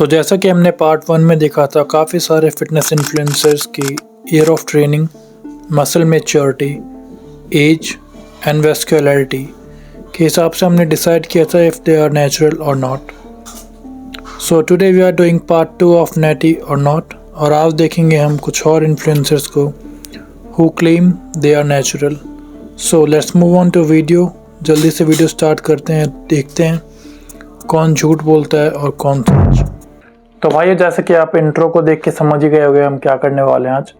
तो जैसा कि हमने पार्ट 1 में देखा था, काफ़ी सारे फिटनेस इन्फ्लुएंसर्स की year of training, muscle maturity, age and vascularity के हिसाब से हमने डिसाइड किया था if they are natural or not. So today we are doing part 2 of natty or not, और आज देखेंगे हम कुछ और इन्फ्लुएंसर्स को who claim they are natural. So let's move on to video. जल्दी से वीडियो स्टार्ट करते हैं, देखते हैं कौन झूठ बोलता है और कौन सच। तो भाई, जैसे कि आप इंट्रो को देख के समझ ही गए होंगे हम क्या करने वाले हैं आज।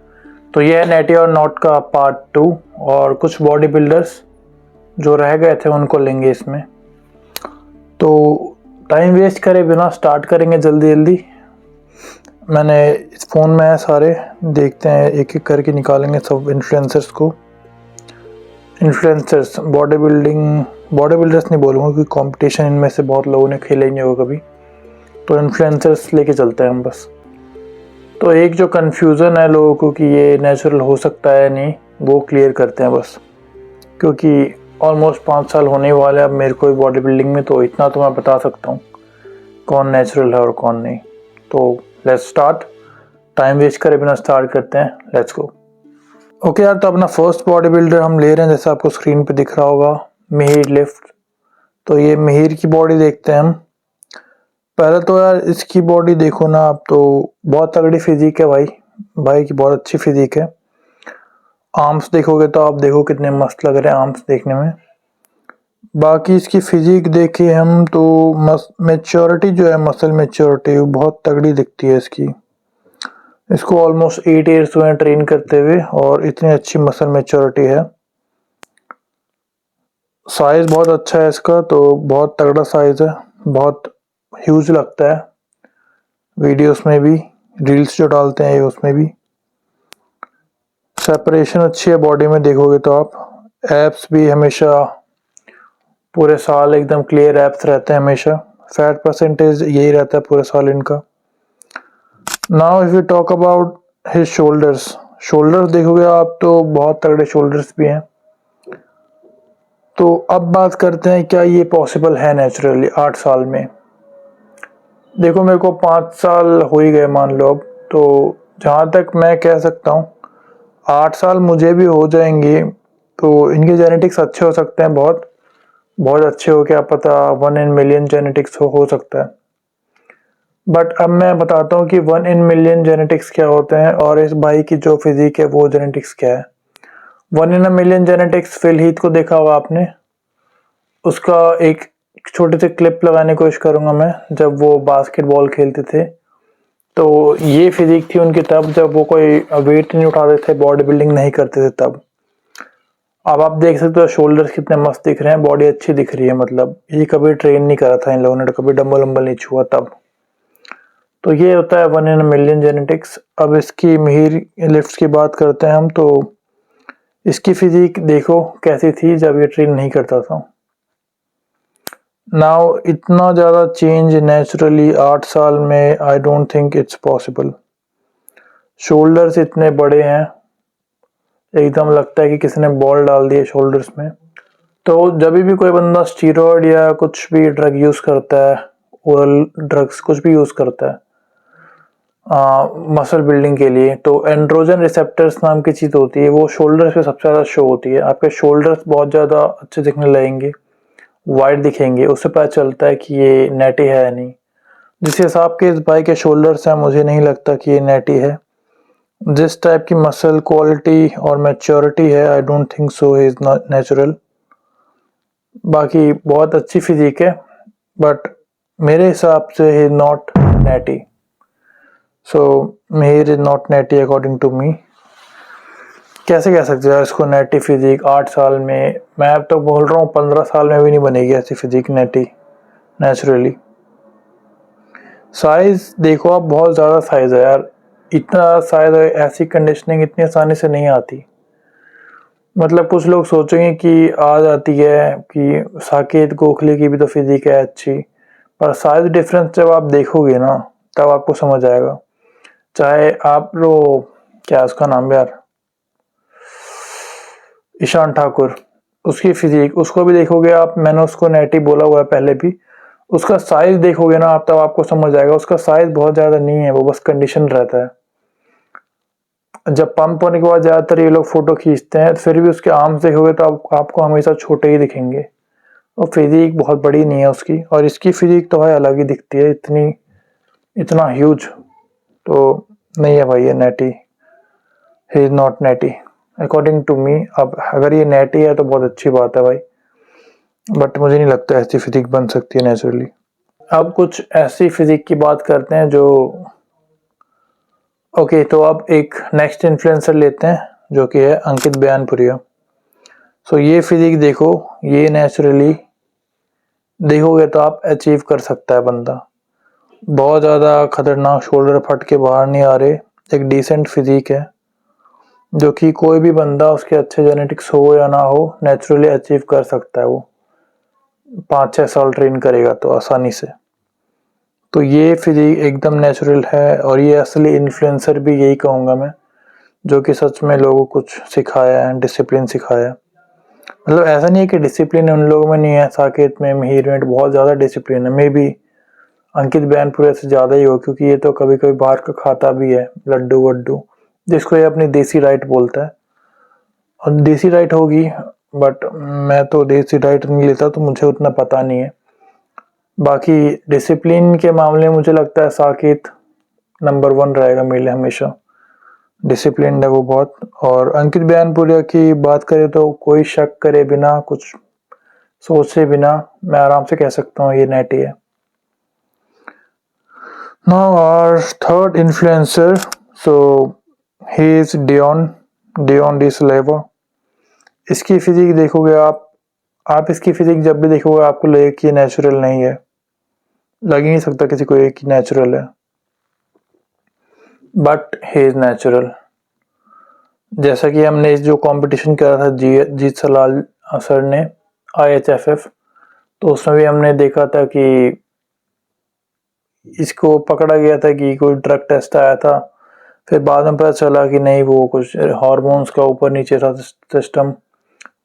तो ये है नेटी और नॉट का पार्ट 2, और कुछ बॉडी बिल्डर्स जो रह गए थे उनको लेंगे इसमें। तो टाइम वेस्ट करे बिना स्टार्ट करेंगे जल्दी जल्दी। मैंने इस फ़ोन में है सारे, देखते हैं एक एक करके निकालेंगे सब इन्फ्लुएंसर्स को। इन्फ्लुएंसर्स बॉडी बिल्डर्स नहीं बोलूँगा क्योंकि कंपटीशन इनमें से बहुत लोगों ने खेला ही नहीं होगा कभी। तो इन्फ्लुएंसर्स लेके चलते हैं हम बस। तो एक जो कन्फ्यूज़न है लोगों को कि ये नेचुरल हो सकता है नहीं, वो क्लियर करते हैं बस। क्योंकि ऑलमोस्ट 5 साल होने वाले अब मेरे को भी बॉडी बिल्डिंग में, तो इतना तो मैं बता सकता हूँ कौन नेचुरल है और कौन नहीं। तो लेट्स स्टार्ट, टाइम वेस्ट करे बिना स्टार्ट करते हैं, लेट्स गो। ओके यार, तो अपना फर्स्ट बॉडी बिल्डर हम ले रहे हैं, जैसे आपको स्क्रीन पे दिख रहा होगा, मिहिर लिफ्ट। तो ये मिहिर की बॉडी देखते हैं हम। पहले तो यार इसकी बॉडी देखो ना आप, तो बहुत तगड़ी फिजिक है भाई की बहुत अच्छी फिजिक है। आर्म्स देखोगे तो आप देखो कितने मस्त लग रहे हैं आर्म्स देखने में। बाकी इसकी फिजिक देखे हम तो मैच्योरिटी जो है, मसल मैच्योरिटी, वो बहुत तगड़ी दिखती है इसकी। इसको ऑलमोस्ट 8 ईयर्स हुए ट्रेन करते हुए, और इतनी अच्छी मसल मैच्योरिटी है। साइज बहुत अच्छा है इसका, तो बहुत तगड़ा साइज है, बहुत ह्यूज लगता है वीडियोस में भी, रील्स जो डालते हैं उसमें भी। सेपरेशन अच्छी है बॉडी में, देखोगे तो आप। एब्स भी हमेशा पूरे साल एकदम क्लियर एब्स रहते हैं हमेशा। फैट परसेंटेज यही रहता है पूरे साल इनका। Now if you talk about his shoulders देखोगे आप तो बहुत तगड़े शोल्डर्स भी हैं। तो अब बात करते हैं क्या ये पॉसिबल है नेचुरली 8 साल में। देखो, मेरे को 5 साल हो ही गए मान लो अब, तो जहाँ तक मैं कह सकता हूँ 8 साल मुझे भी हो जाएंगे। तो इनके जेनेटिक्स अच्छे हो सकते हैं, बहुत बहुत अच्छे हो, क्या पता 1 in million जेनेटिक्स हो सकता है। बट अब मैं बताता हूँ कि 1 in million जेनेटिक्स क्या होते हैं, और इस भाई की जो फिजिक है वो जेनेटिक्स क्या है। 1 in a million genetics, Phil Heath को देखा होगा आपने, उसका एक छोटे से क्लिप लगाने की कोशिश करूंगा मैं, जब वो बास्केटबॉल खेलते थे। तो ये फिजिक थी उनकी तब, जब वो कोई वेट नहीं उठाते थे, बॉडी बिल्डिंग नहीं करते थे तब। अब आप देख सकते हो शोल्डर्स कितने मस्त दिख रहे हैं, बॉडी अच्छी दिख रही है। मतलब ये कभी ट्रेन नहीं करा था इन लोगों ने, कभी डंबल वंबल नहीं छुआ तब। तो ये होता है 1 in a million जेनेटिक्स। अब इसकी मिहिर लिफ्ट्स की बात करते हैं हम, तो इसकी फिजिक देखो कैसी थी जब ये ट्रेन नहीं करता था। नाउ इतना ज़्यादा चेंज नेचुरली 8 साल में, आई don't think it's possible. Shoulders इतने बड़े हैं, एकदम लगता है कि किसी ने बॉल डाल दिए शोल्डर्स में। तो जब भी कोई बंदा स्टीरॉयड या कुछ भी ड्रग यूज़ करता है, ओरल ड्रग्स कुछ भी यूज़ करता है मसल बिल्डिंग के लिए, तो एंड्रोजन रिसेप्टर्स नाम की चीज़ होती है, वो शोल्डर्स पे सबसे ज़्यादा शो होती है। आपके शोल्डर्स बहुत ज़्यादा अच्छे दिखने लगेंगे, वाइड दिखेंगे, उससे पता चलता है कि ये नेटी है या नहीं। जिस हिसाब के इस भाई के शोल्डर्स हैं, मुझे नहीं लगता कि ये नेटी है। जिस टाइप की मसल क्वालिटी और मैच्योरिटी है, I don't think so he is not natural. बाकी बहुत अच्छी फिजिक है, बट मेरे हिसाब से he not natty. So Mihir is not natty according to me. कैसे कह सकते हैं इसको नेटी फिजिक 8 साल में? मैं अब तो बोल रहा हूँ 15 साल में भी नहीं बनेगी ऐसी फिजिक नेटी नेचुरली। साइज देखो आप, बहुत ज़्यादा साइज है यार, इतना साइज है, ऐसी कंडीशनिंग इतनी आसानी से नहीं आती। मतलब कुछ लोग सोचेंगे कि आ जाती है, कि साकेत गोखले की भी तो फिजिक है अच्छी, पर साइज डिफरेंस जब आप देखोगे ना तब आपको समझ आएगा। चाहे आप लो, क्या उसका नाम यार, ईशान ठाकुर, उसकी फिजिक उसको भी देखोगे आप, मैंने उसको नेटी बोला हुआ है पहले भी, उसका साइज देखोगे ना आप, तब आपको समझ आएगा। उसका साइज बहुत ज़्यादा नहीं है, वो बस कंडीशन रहता है। जब पंप होने के बाद ज़्यादातर ये लोग फोटो खींचते हैं, फिर भी उसके आर्म्स देखोगे तो आपको हमेशा छोटे ही दिखेंगे। और फिजिक बहुत बड़ी नहीं है उसकी, और इसकी फिजिक तो भाई अलग ही दिखती है, इतना ह्यूज तो नहीं है भाई ये natty. He is not natty according to me. अब अगर ये नेटी है तो बहुत अच्छी बात है भाई, बट मुझे नहीं लगता ऐसी फिजिक बन सकती है नेचुरली। अब कुछ ऐसी फिजिक की बात करते हैं जो ओके, तो अब एक नेक्स्ट इन्फ्लुएंसर लेते हैं जो कि है अंकित बयानपुरिया। सो ये फिजिक देखो, ये नेचुरली देखोगे तो आप अचीव कर सकता है बंदा। बहुत ज़्यादा खतरनाक शोल्डर फट के बाहर नहीं आ रहे, एक डिसेंट फिजिक है जो कि कोई भी बंदा, उसके अच्छे जेनेटिक्स हो या ना हो, नेचुरली अचीव कर सकता है। वो 5-6 साल ट्रेन करेगा तो आसानी से। तो ये फिजिक एकदम नेचुरल है, और ये असली इन्फ्लुएंसर भी यही कहूँगा मैं, जो कि सच में लोगों को कुछ सिखाया है, डिसिप्लिन सिखाया है। मतलब ऐसा नहीं है कि डिसिप्लिन उन लोगों में नहीं है, साकेत में, मिहिर में बहुत ज़्यादा डिसिप्लिन है। मे बी अंकित बयानपुरे से ज़्यादा ही हो, क्योंकि ये तो कभी कभी बाहर का खाता भी है, लड्डू वड्डू, जिसको ये अपनी देसी डाइट बोलता है। और देसी डाइट होगी, बट मैं तो देसी डाइट नहीं लेता तो मुझे उतना पता नहीं है। बाकी डिसिप्लिन के मामले में मुझे लगता है साकेत नंबर 1 रहेगा मेरे लिए हमेशा। डिसिप्लिन है वो बहुत। और अंकित बयानपुरिया की बात करें तो कोई शक करे बिना, कुछ सोचे बिना, मैं आराम से कह सकता हूँ ये नेटी है। Now our third influencer, so he is Dion De Silva. इसकी फिजिक देखोगे आप इसकी फिजिक जब भी देखोगे आपको लगेगा कि ये नेचुरल नहीं है, लग ही नहीं सकता किसी को ये कि नेचुरल है, बट ही इज नेचुरल। जैसा कि हमने जो कंपटीशन करा था जीत सलाल सर ने IHFF, तो उसमें भी हमने देखा था कि इसको पकड़ा गया था कि कोई ड्रग टेस्ट आया था, फिर बाद में पता चला कि नहीं, वो कुछ हार्मोन्स का ऊपर नीचे था सिस्टम,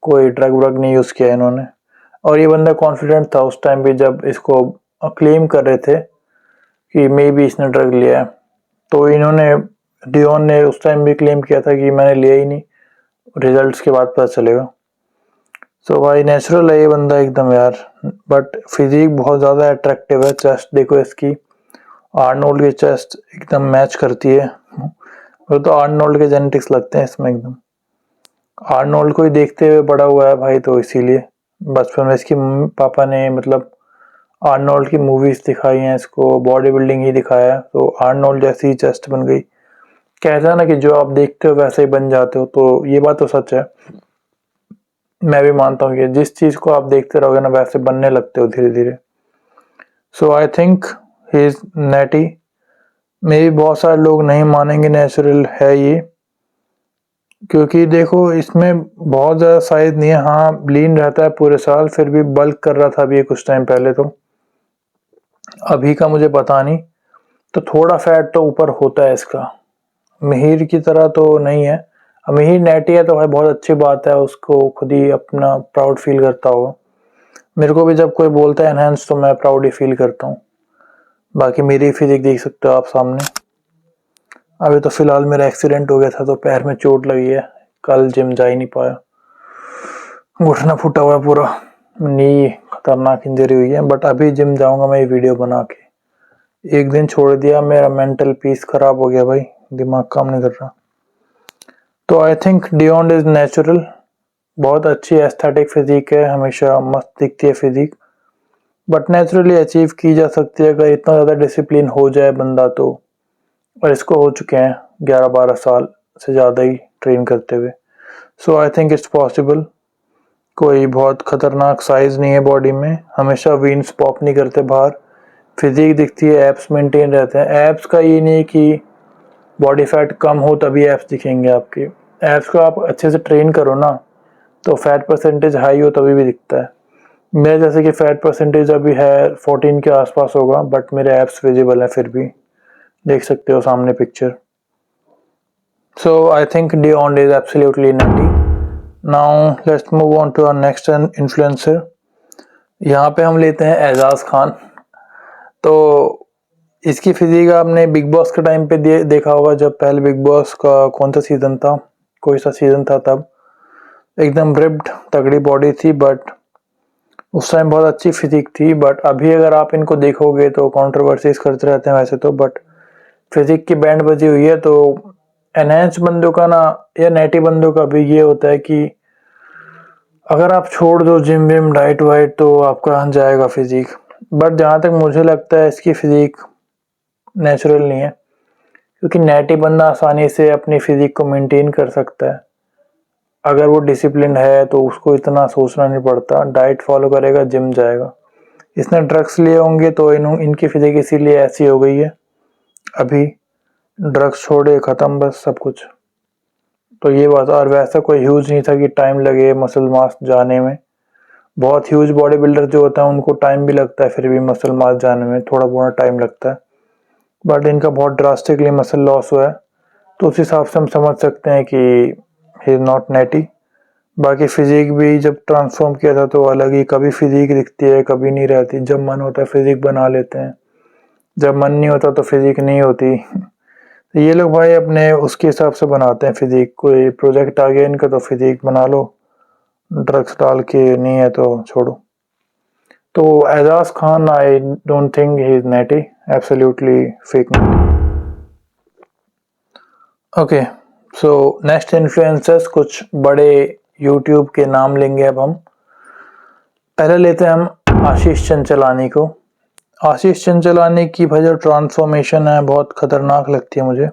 कोई ड्रग व्रग नहीं यूज़ किया इन्होंने। और ये बंदा कॉन्फिडेंट था उस टाइम पे जब इसको क्लेम कर रहे थे कि मे बी इसने ड्रग लिया है। तो इन्होंने, डियोन ने उस टाइम भी क्लेम किया था कि मैंने लिया ही नहीं, रिजल्ट्स के बाद पता चलेगा। सो भाई नेचुरल है ये बंदा एकदम यार, बट फिजिक बहुत ज़्यादा अट्रैक्टिव है। चेस्ट देखो इसकी, आर्नोल्ड की चेस्ट एकदम मैच करती है। वो तो आर्नोल्ड के जेनेटिक्स लगते हैं इसमें एकदम। आर्नोल्ड को ही देखते हुए बड़ा हुआ है भाई, तो इसीलिए बचपन में इसकी मम्मी पापा ने मतलब आर्नोल्ड की मूवीज दिखाई हैं, इसको बॉडी बिल्डिंग ही दिखाया है, तो आर्नोल्ड जैसी ही चेस्ट बन गई। कहता है ना कि जो आप देखते हो वैसे ही बन जाते हो, तो ये बात तो सच है। मैं भी मानता हूँ कि जिस चीज़ को आप देखते रहोगे ना वैसे बनने लगते हो धीरे धीरे। सो आई थिंक ही इज नेटी। मे भी बहुत सारे लोग नहीं मानेंगे नेचुरल है ये, क्योंकि देखो इसमें बहुत ज़्यादा साइज नहीं है। हाँ लीन रहता है पूरे साल, फिर भी बल्क कर रहा था अभी कुछ टाइम पहले, तो अभी का मुझे पता नहीं। तो थोड़ा फैट तो ऊपर होता है इसका, मिहिर की तरह तो नहीं है। मिहिर नेटी है तो भाई बहुत अच्छी बात है, उसको खुद ही अपना प्राउड फील करता होगा। मेरे को भी जब कोई बोलता है एनहांस तो मैं प्राउड ही फील करता हूँ। बाकी मेरी फिजिक देख सकते हो आप सामने। अभी तो फिलहाल मेरा एक्सीडेंट हो गया था तो पैर में चोट लगी है, कल जिम जा ही नहीं पाया, घुटना फूटा हुआ है पूरा, नी खतरनाक इंजरी हुई है। बट अभी जिम जाऊंगा मैं ये वीडियो बना के। एक दिन छोड़ दिया, मेरा मेंटल पीस खराब हो गया भाई, दिमाग काम नहीं कर रहा। तो I think Dion is natural, बहुत अच्छी एस्थेटिक फिजिक है, हमेशा मस्त दिखती है फिजिक, बट नेचुरली अचीव की जा सकती है अगर इतना ज़्यादा डिसिप्लिन हो जाए बंदा तो। और इसको हो चुके हैं 11-12 साल से ज़्यादा ही ट्रेन करते हुए। सो आई थिंक इट्स पॉसिबल। कोई बहुत खतरनाक साइज नहीं है बॉडी में, हमेशा वीन्स पॉप नहीं करते बाहर, फिजिक दिखती है, एब्स मेंटेन रहते हैं। एब्स का ये नहीं कि बॉडी फैट कम हो तभी एब्स दिखेंगे आपके। एब्स को आप अच्छे से ट्रेन करो ना, तो फैट परसेंटेज हाई हो तभी भी दिखता है। मेरे जैसे कि फैट परसेंटेज अभी है 14 के आसपास होगा, बट मेरे एब्स विजिबल है, फिर भी देख सकते हो सामने picture. So I think Dion is absolutely natty. Now let's move on to our next influencer. यहाँ पे हम लेते हैं एजाज खान। तो इसकी फिजिक आपने बिग बॉस के टाइम पे देखा होगा, जब पहले बिग बॉस का कौन सा सीजन था, कोई सा सीजन था, तब एकदम रिप्ड तगड़ी बॉडी थी, बट उस टाइम बहुत अच्छी फिजिक थी। बट अभी अगर आप इनको देखोगे तो कंट्रोवर्सीज करते रहते हैं वैसे तो, बट फिजिक की बैंड बजी हुई है। तो एनहेंस बंदों का ना, या नेटी बंदों का भी ये होता है कि अगर आप छोड़ दो जिम विम डाइट वाइट तो आपका जाएगा फिजिक। बट जहाँ तक मुझे लगता है इसकी फिजिक नेचुरल नहीं है, क्योंकि नेटी बंदा आसानी से अपनी फिजिक को मेंटेन कर सकता है। अगर वो डिसिप्लिन है तो उसको इतना सोचना नहीं पड़ता, डाइट फॉलो करेगा, जिम जाएगा। इसने ड्रग्स लिए होंगे तो इनकी फिजिक इसीलिए ऐसी हो गई है। अभी ड्रग्स छोड़े, खत्म बस सब कुछ। तो ये बात। और वैसा कोई ह्यूज नहीं था कि टाइम लगे मसल मास जाने में। बहुत ह्यूज बॉडी बिल्डर जो होता है उनको टाइम भी लगता है, फिर भी मसल मास जाने में थोड़ा बहुत टाइम लगता है। बट इनका बहुत ड्रास्टिकली मसल लॉस हुआ है, तो उस हिसाब से हम समझ सकते हैं कि ही इज नॉट नेटी। बाकी फिजिक भी जब ट्रांसफॉर्म किया था तो अलग ही, कभी फिजिक दिखती है कभी नहीं रहती। जब मन होता है फिजिक बना लेते हैं, जब मन नहीं होता तो फिजिक नहीं होती। तो ये लोग भाई अपने उसके हिसाब से बनाते हैं फिजिक। कोई प्रोजेक्ट आ गया इनका तो फिजिक बना लो, ड्रग्स डाल के, नहीं है तो छोड़ो। तो Ejaz Khan, I don't think he is natty, absolutely fake natty. Okay, so next influencers, कुछ बड़े यूट्यूब के नाम लेंगे अब हम। पहले लेते हैं हम आशीष चंचलानी को। आशीष चंचलानी की भाई जो ट्रांसफॉर्मेशन है बहुत खतरनाक लगती है मुझे।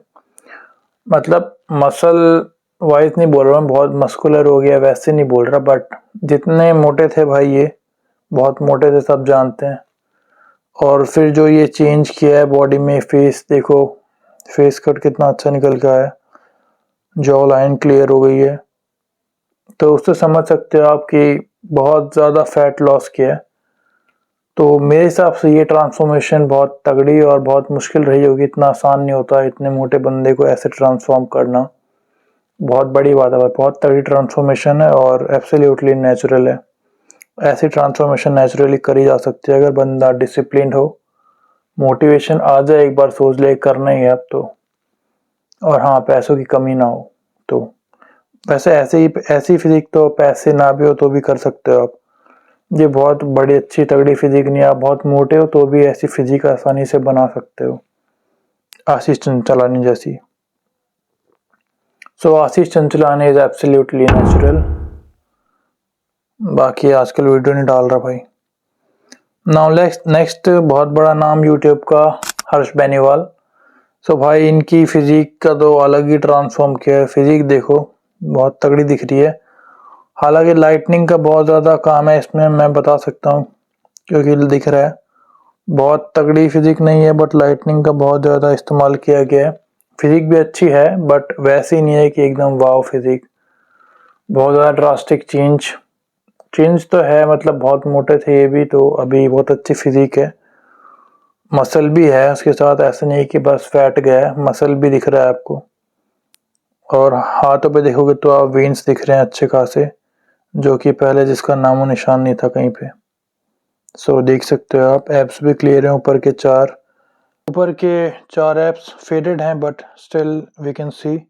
मतलब मसल वाइज नहीं बोल रहा मैं, बहुत मस्कुलर हो गया वैसे नहीं बोल रहा, बट जितने मोटे थे भाई ये बहुत मोटे थे, सब जानते हैं। और फिर जो ये चेंज किया है बॉडी में, फेस देखो, फेस कट कितना अच्छा निकल के आया, जॉ लाइन क्लियर हो गई है। तो उससे समझ सकते हो आप कि बहुत ज़्यादा फैट लॉस किया है। तो मेरे हिसाब से ये ट्रांसफॉर्मेशन बहुत तगड़ी और बहुत मुश्किल रही होगी। इतना आसान नहीं होता इतने मोटे बंदे को ऐसे ट्रांसफॉर्म करना, बहुत बड़ी बात है भाई, बहुत तगड़ी ट्रांसफॉर्मेशन है और एब्सोल्युटली नेचुरल है। ऐसी ट्रांसफॉर्मेशन नेचुरली करी जा सकती है अगर बंदा डिसिप्लिन हो, मोटिवेशन आ जाए, एक बार सोच ले करना ही है अब तो, और हाँ पैसों की कमी ना हो तो। वैसे ऐसी फिजिक तो पैसे ना भी हो तो भी कर सकते हो आप। ये बहुत बड़ी अच्छी तगड़ी फिजिक नहीं, आप बहुत मोटे हो तो भी ऐसी फिजिक आसानी से बना सकते हो, आशीष चंचलानी जैसी। सो आशीष चंचलानी इज एब्सोल्युटली नेचुरल। बाकी आजकल वीडियो नहीं डाल रहा भाई। नाउ नेक्स्ट बहुत बड़ा नाम यूट्यूब का, हर्ष बेनीवाल। सो भाई इनकी फिजिक का तो अलग ही ट्रांसफॉर्म किया है। फिजिक देखो बहुत तगड़ी दिख रही है। हालांकि लाइटनिंग का बहुत ज़्यादा काम है इसमें, मैं बता सकता हूँ, क्योंकि दिख रहा है बहुत तगड़ी फिजिक नहीं है, बट लाइटनिंग का बहुत ज़्यादा इस्तेमाल किया गया है। फिजिक भी अच्छी है बट वैसी नहीं है कि एकदम वाव फिजिक। बहुत ज़्यादा ड्रास्टिक चेंज तो है, मतलब बहुत मोटे थे ये भी, तो अभी बहुत अच्छी फिजिक है। मसल भी है उसके साथ, ऐसा नहीं कि बस फैट गया है, मसल भी दिख रहा है आपको। और हाथों पे देखोगे तो आप वेन्स दिख रहे हैं अच्छे खासे, जो कि पहले जिसका नामो निशान नहीं था कहीं पे। सो देख सकते हो आप, एब्स भी क्लियर हैं, ऊपर के चार एब्स फेडेड हैं but still we can see.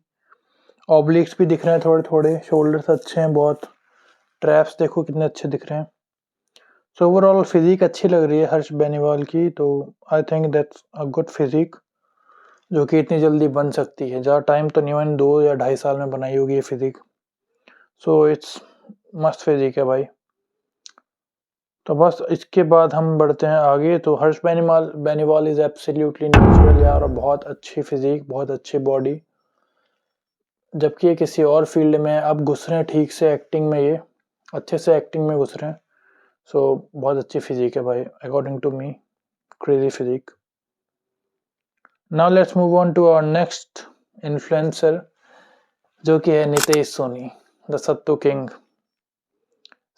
Obliques भी दिख रहे हैं थोड़े थोड़े, शोल्डर्स अच्छे हैं बहुत, ट्रैप्स देखो कितने अच्छे दिख रहे हैं। सो ओवरऑल फिजिक अच्छी लग रही है हर्ष बेनीवाल की, तो I think that's a good physique, जो कि इतनी जल्दी बन सकती है। ज़्यादा टाइम तो नहीं, मैंने 2 या 2.5 साल में बनाई होगी ये फिजिक। सो इट्स मस्त फिजिक है भाई। तो बस इसके बाद हम बढ़ते हैं आगे। तो Harsh Beniwal is absolutely natural यार, और बहुत अच्छी फिजिक, बहुत अच्छी बॉडी। जबकि ये किसी और फील्ड में अब घुस रहे हैं ठीक से, एक्टिंग में ये अच्छे से एक्टिंग में घुस रहे हैं। सो बहुत अच्छी फिजिक है भाई, according to me, crazy physique. Now let's move on to our next influencer, जो कि है नितेश सोनी, द सत्तू किंग।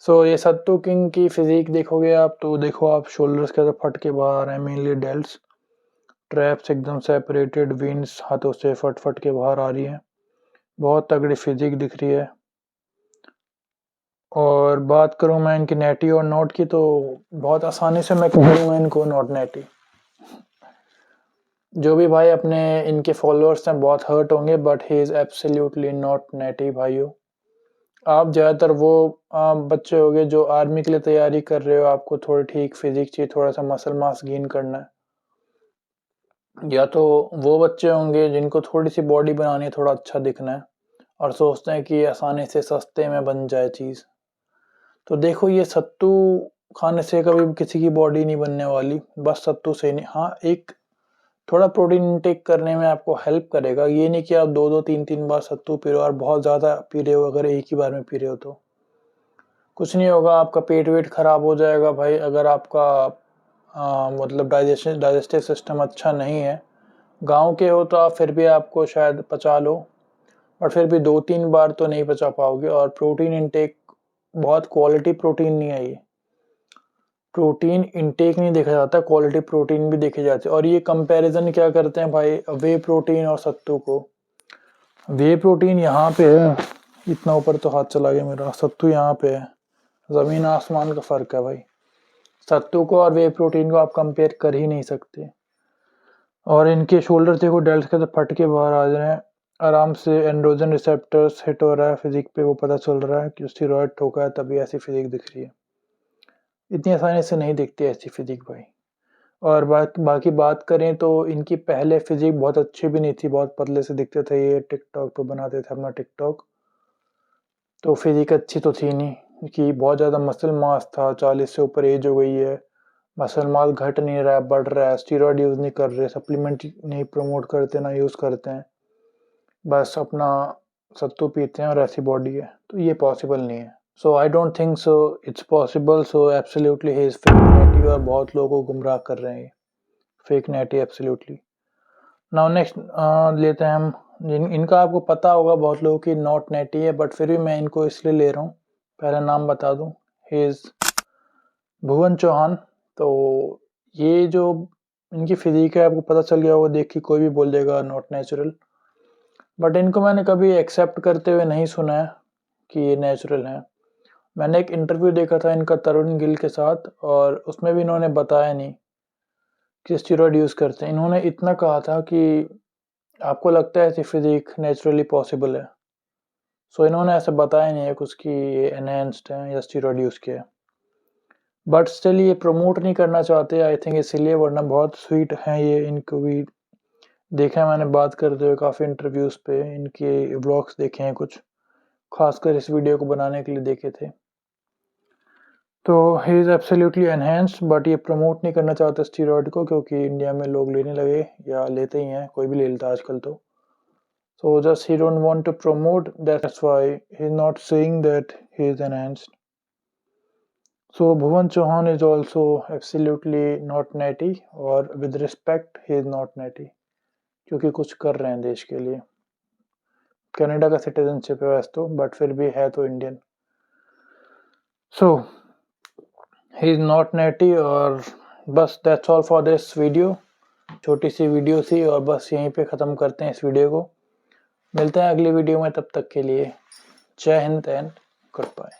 सो ये सत्तू किंग की फिजिक देखोगे आप तो देखो आप, शोल्डर्स के फट के बाहर है, मेनली डेल्ट्स, ट्रैप्स एकदम सेपरेटेड, विंग्स हाथों से फट फट के बाहर आ रही है, बहुत तगड़ी फिजिक दिख रही है। और बात करूं मैं इनकी नेटी और नॉट की, तो बहुत आसानी से मैं कह दूंगा इनको नॉट नेटी। जो भी भाई अपने इनके फॉलोअर्स हैं बहुत हर्ट होंगे, but he is absolutely not natty भाइयों। आप ज़्यादातर वो बच्चे होंगे जो आर्मी के लिए तैयारी कर रहे हो, आपको थोड़ी ठीक फिजिक चाहिए, थोड़ा सा मसल मास गेन करना है, या तो वो बच्चे होंगे जिनको थोड़ी सी बॉडी बनानी है, थोड़ा अच्छा दिखना है और सोचते हैं कि आसानी से सस्ते में बन जाए चीज़। तो देखो ये सत्तू खाने से कभी किसी की बॉडी नहीं बनने वाली, बस सत्तू से नहीं। हाँ, एक थोड़ा प्रोटीन इनटेक करने में आपको हेल्प करेगा। ये नहीं कि आप 2-2 3-3 बार सत्तू पी रहे हो और बहुत ज़्यादा पी रहे हो, अगर एक ही बार में पी रहे हो तो कुछ नहीं होगा, आपका पेट वेट खराब हो जाएगा भाई। अगर आपका मतलब डाइजेस्टिव सिस्टम अच्छा नहीं है, गाँव के हो तो आप फिर भी आपको शायद पचा लो, और फिर भी 2-3 बार तो नहीं पचा पाओगे। और प्रोटीन इनटेक बहुत क्वालिटी प्रोटीन नहीं है ये। प्रोटीन इनटेक नहीं देखा जाता, क्वालिटी प्रोटीन भी देखे जाते हैं। और ये कंपैरिजन क्या करते हैं भाई, वे प्रोटीन और सत्तू को। वे प्रोटीन यहाँ पे है, इतना ऊपर तो हाथ चला गया मेरा। सत्तू यहाँ पे है, ज़मीन आसमान का फ़र्क है भाई। सत्तू को और वे प्रोटीन को आप कंपेयर कर ही नहीं सकते। और इनके शोल्डर देखो, डेल्ट के तो फट के बाहर आ रहे हैं आराम से। एंड्रोजन रिसेप्टर्स हिट हो रहा है फिजिक पे, वो पता चल रहा है कि स्टेरॉयड ठोका है तभी ऐसी फिजिक दिख रही है। इतनी आसानी से नहीं दिखती ऐसी फिजिक भाई। और बाकी बात करें तो इनकी पहले फिजिक बहुत अच्छी भी नहीं थी, बहुत पतले से दिखते थे ये। टिकटॉक पे बनाते थे अपना टिकटॉक, तो फिजिक अच्छी तो थी नहीं कि बहुत ज़्यादा मसल मास था। 40 से ऊपर एज हो गई है, मसल मास घट नहीं रहा है, बढ़ रहा है। स्टीरॉयड यूज़ नहीं कर रहे, सप्लीमेंट नहीं प्रमोट करते, ना यूज़ करते हैं, बस अपना सत्तू पीते हैं और ऐसी बॉडी है। तो ये पॉसिबल नहीं है। So I don't think so it's possible. So absolutely he is fake natty, और बहुत लोगों को गुमराह कर रहे हैं ये। Fake natty absolutely. Now next लेते हैं हम इनका आपको पता होगा बहुत लोगों की नॉट नेटी है, बट फिर भी मैं इनको इसलिए ले रहा हूँ, पहला नाम बता दूँ, ही इज़ भुवन चौहान। तो ये जो इनकी फिजिक है आपको पता चल गया होगा, देख के कोई भी बोल देगा नॉट नेचुरल, बट इनको मैंने कभी एक्सेप्ट करते हुए नहीं सुना है कि ये नेचुरल है। मैंने एक इंटरव्यू देखा था इनका तरुण गिल के साथ, और उसमें भी इन्होंने बताया नहीं कि स्टेरॉयड यूज़ करते हैं। इन्होंने इतना कहा था कि आपको लगता है ऐसी फिजिक नेचुरली पॉसिबल है। सो इन्होंने ऐसे बताया नहीं है कुछ कि ये एनहेंस्ड है या स्टेरॉयड यूज़ किया है, बट स्टिल ये प्रमोट नहीं करना चाहते आई थिंक इसीलिए, वरना बहुत स्वीट हैं ये। इनको भी देखा है मैंने बात करते हुए काफ़ी इंटरव्यूज़ पे, इनके व्लॉग्स देखे हैं कुछ, खासकर इस वीडियो को बनाने के लिए देखे थे। तो ही इज़ एब्सोल्युटली एनहेंस्ड, बट ये प्रमोट नहीं करना चाहते स्टेरॉयड को, क्योंकि इंडिया में लोग लेने लगे या लेते ही हैं, कोई भी ले लेता है आजकल तो। So just he don't want to promote, that's why he's not saying that he is enhanced. So Bhuvan Chauhan is also absolutely not natty, और with respect he is not natty, क्योंकि कुछ कर रहे हैं देश के लिए। कनाडा का सिटीजनशिप है वैसे तो, बट फिर भी है तो Indian. So he is not natty। और बस that's all for this video। छोटी सी वीडियो थी, और बस यहीं पे ख़त्म करते हैं इस वीडियो को। मिलते हैं अगली वीडियो में, तब तक के लिए जय हिंद एंड गुड बाय।